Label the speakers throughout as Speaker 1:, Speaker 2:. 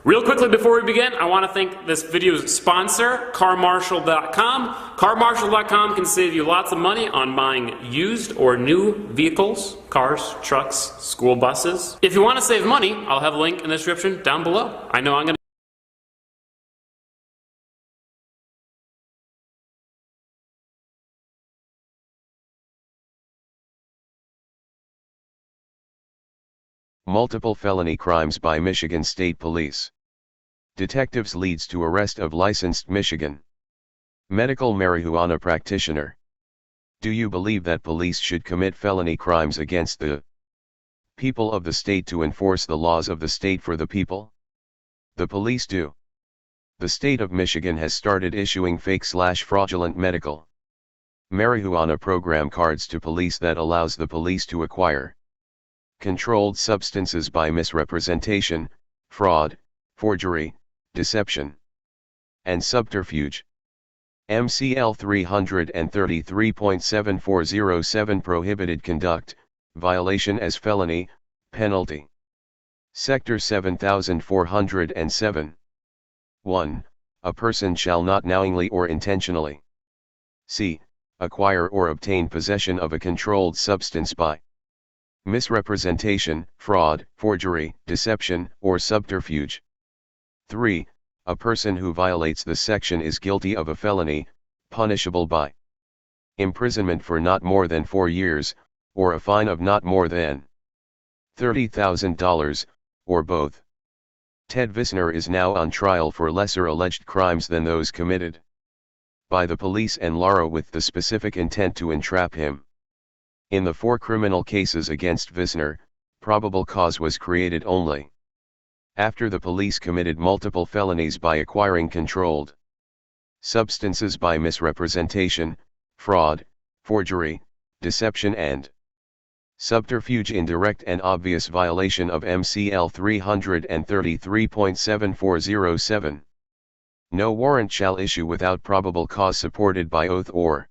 Speaker 1: Real quickly before we begin, I want to thank this video's sponsor, CarMarshal.com. CarMarshal.com can save you lots of money on buying used or new vehicles, cars, trucks, school buses. If you want to save money, I'll have a link in the description down below. I know I'm going to
Speaker 2: Multiple felony crimes by Michigan State Police. Detectives leads to arrest of licensed Michigan medical marijuana practitioner. Do you believe that police should commit felony crimes against the people of the state to enforce the laws of the state for the people? The police do. The state of Michigan has started issuing fake/fraudulent medical marijuana program cards to police that allows the police to acquire controlled substances by misrepresentation, fraud, forgery, deception, and subterfuge. MCL 333.7407 Prohibited conduct, violation as felony, penalty. Sector 7407. 1. A person shall not knowingly or intentionally c. acquire or obtain possession of a controlled substance by misrepresentation, fraud, forgery, deception, or subterfuge. 3. A person who violates this section is guilty of a felony, punishable by imprisonment for not more than 4 years, or a fine of not more than $30,000, or both. Ted Visner is now on trial for lesser alleged crimes than those committed by the police and Lara with the specific intent to entrap him. In the 4 criminal cases against Visner, probable cause was created only after the police committed multiple felonies by acquiring controlled substances by misrepresentation, fraud, forgery, deception and subterfuge in direct and obvious violation of MCL 333.7407. No warrant shall issue without probable cause supported by oath or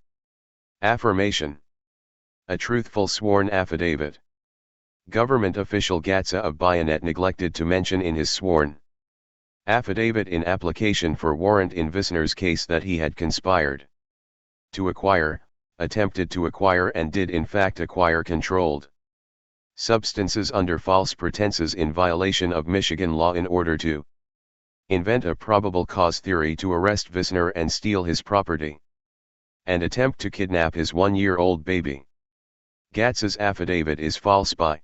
Speaker 2: affirmation. A truthful sworn affidavit. Government official Gatsa of Bayonet neglected to mention in his sworn affidavit in application for warrant in Visner's case that he had conspired to acquire, attempted to acquire and did in fact acquire controlled substances under false pretenses in violation of Michigan law in order to invent a probable cause theory to arrest Visner and steal his property, and attempt to kidnap his 1-year-old baby. Gatsa's affidavit is false by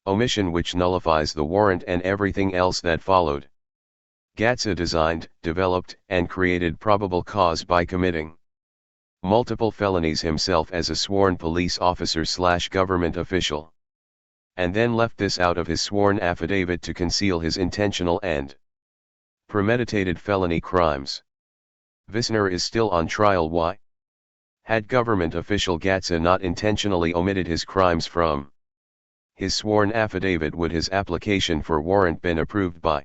Speaker 2: omission, which nullifies the warrant and everything else that followed. Gatsa designed, developed, and created probable cause by committing multiple felonies himself as a sworn police officer/government official, and then left this out of his sworn affidavit to conceal his intentional and premeditated felony crimes. Visner is still on trial. Why? Had government official Gatsa not intentionally omitted his crimes from his sworn affidavit, would his application for warrant been approved by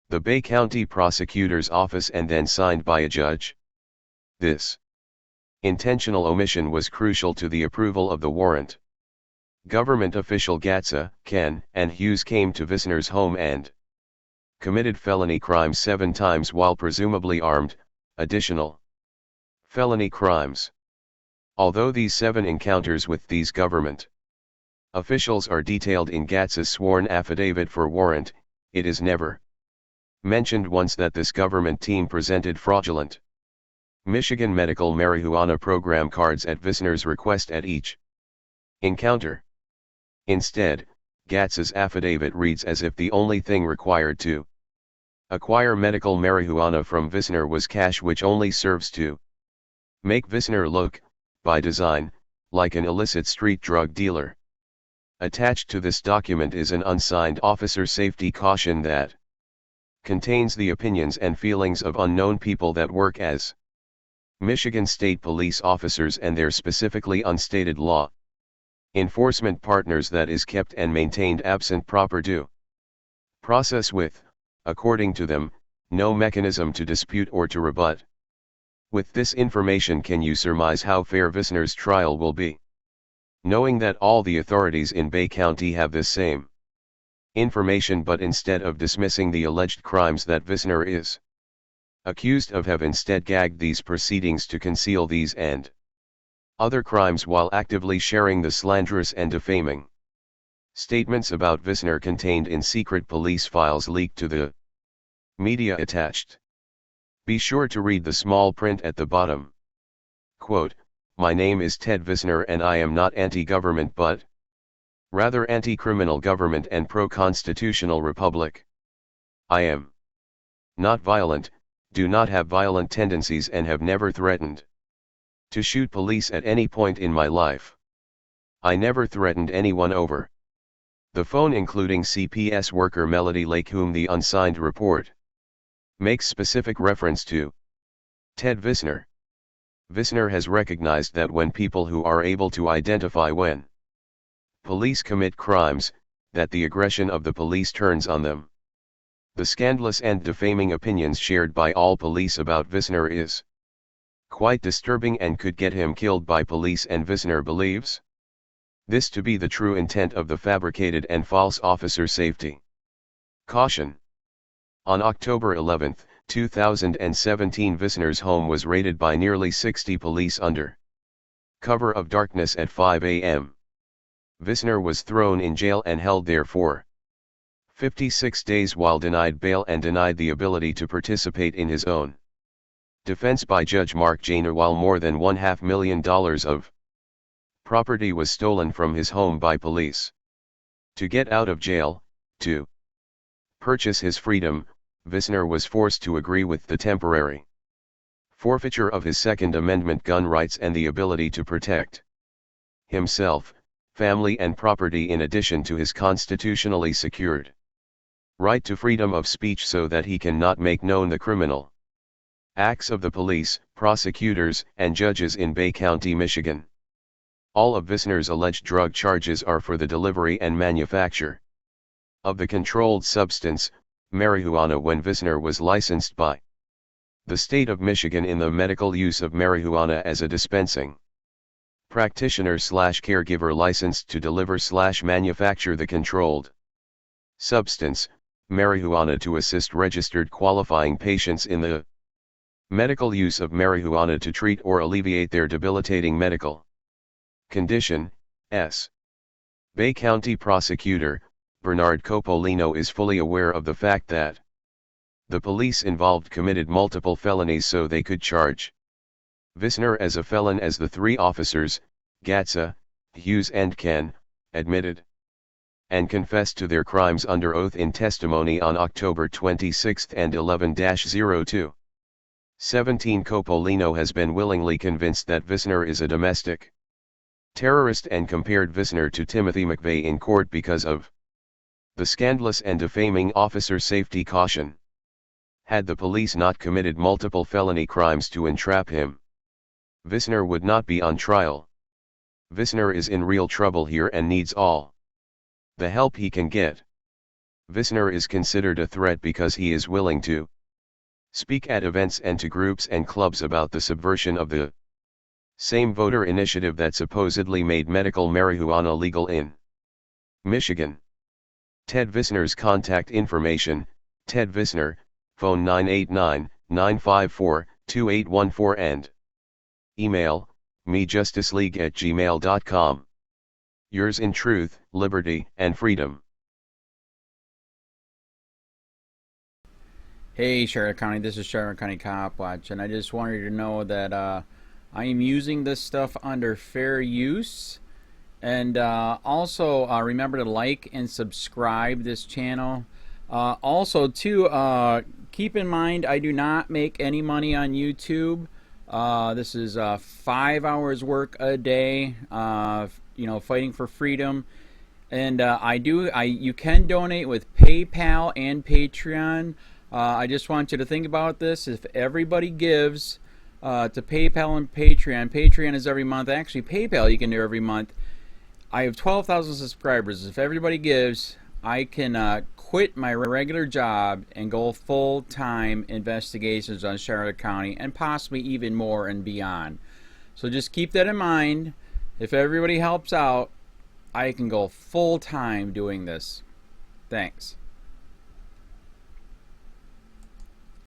Speaker 2: the Bay County Prosecutor's Office and then signed by a judge? This intentional omission was crucial to the approval of the warrant. Government official Gatsa, Ken, and Hughes came to Visner's home and committed felony crimes 7 times while presumably armed, additional felony crimes. Although these 7 encounters with these government officials are detailed in Gatsa's sworn affidavit for warrant, it is never mentioned once that this government team presented fraudulent Michigan medical marijuana program cards at Visner's request at each encounter. Instead, Gatsa's affidavit reads as if the only thing required to acquire medical marijuana from Visner was cash, which only serves to make Visner look, by design, like an illicit street drug dealer. Attached to this document is an unsigned officer safety caution that contains the opinions and feelings of unknown people that work as Michigan State Police officers and their specifically unstated law enforcement partners that is kept and maintained absent proper due process with, according to them, no mechanism to dispute or to rebut. With this information, can you surmise how fair Visner's trial will be? Knowing that all the authorities in Bay County have this same information, but instead of dismissing the alleged crimes that Visner is accused of, have instead gagged these proceedings to conceal these and other crimes while actively sharing the slanderous and defaming statements about Visner contained in secret police files leaked to the media attached. Be sure to read the small print at the bottom. Quote, "My name is Ted Visner and I am not anti-government but rather anti-criminal government and pro-constitutional republic. I am not violent, do not have violent tendencies and have never threatened to shoot police at any point in my life. I never threatened anyone over the phone, including CPS worker Melody Lake, whom the unsigned report makes specific reference to. Ted Visner. Visner has recognized that when people who are able to identify when police commit crimes, that the aggression of the police turns on them. The scandalous and defaming opinions shared by all police about Visner is quite disturbing and could get him killed by police, and Visner believes this to be the true intent of the fabricated and false officer safety. Caution. On October 11, 2017, Visner's home was raided by nearly 60 police under cover of darkness at 5 a.m. Visner was thrown in jail and held there for 56 days while denied bail and denied the ability to participate in his own defense by Judge Mark Janer, while more than $1.5 million of property was stolen from his home by police. To get out of jail, to purchase his freedom, Visner was forced to agree with the temporary forfeiture of his Second Amendment gun rights and the ability to protect himself, family and property, in addition to his constitutionally secured right to freedom of speech, so that he cannot make known the criminal acts of the police, prosecutors, and judges in Bay County, Michigan. All of Visner's alleged drug charges are for the delivery and manufacture of the controlled substance, marijuana, when Visner was licensed by the state of Michigan in the medical use of marijuana as a dispensing practitioner/caregiver licensed to deliver/manufacture the controlled substance, marijuana, to assist registered qualifying patients in the medical use of marijuana to treat or alleviate their debilitating medical condition. Bay County Prosecutor Bernard Copolino is fully aware of the fact that the police involved committed multiple felonies, so they could charge Visner as a felon, as the three officers, Gatsa, Hughes and Ken, admitted and confessed to their crimes under oath in testimony on October 26 and 11-02. 17. Copolino has been willingly convinced that Visner is a domestic terrorist and compared Visner to Timothy McVeigh in court because of the scandalous and defaming officer safety caution. Had the police not committed multiple felony crimes to entrap him, Visner would not be on trial. Visner is in real trouble here and needs all the help he can get. Visner is considered a threat because he is willing to speak at events and to groups and clubs about the subversion of the same voter initiative that supposedly made medical marijuana legal in Michigan. Ted Visner's contact information: Ted Visner, phone 989-954-2814 and email, mejusticeleague@gmail.com. Yours in truth, liberty, and freedom.
Speaker 3: Hey Charlotte County, this is Charlotte County COPWATCH, and I just wanted you to know that I am using this stuff under fair use. And also remember to like and subscribe this channel. Also too, keep in mind I do not make any money on YouTube. This is 5 hours work a day, you know, fighting for freedom. And you can donate with PayPal and Patreon. I just want you to think about this. If everybody gives to PayPal and Patreon, Patreon is every month. Actually, PayPal you can do every month. I have 12,000 subscribers. If everybody gives, I can quit my regular job and go full-time investigations on Charlotte County, and possibly even more and beyond. So just keep that in mind. If everybody helps out, I can go full-time doing this. Thanks.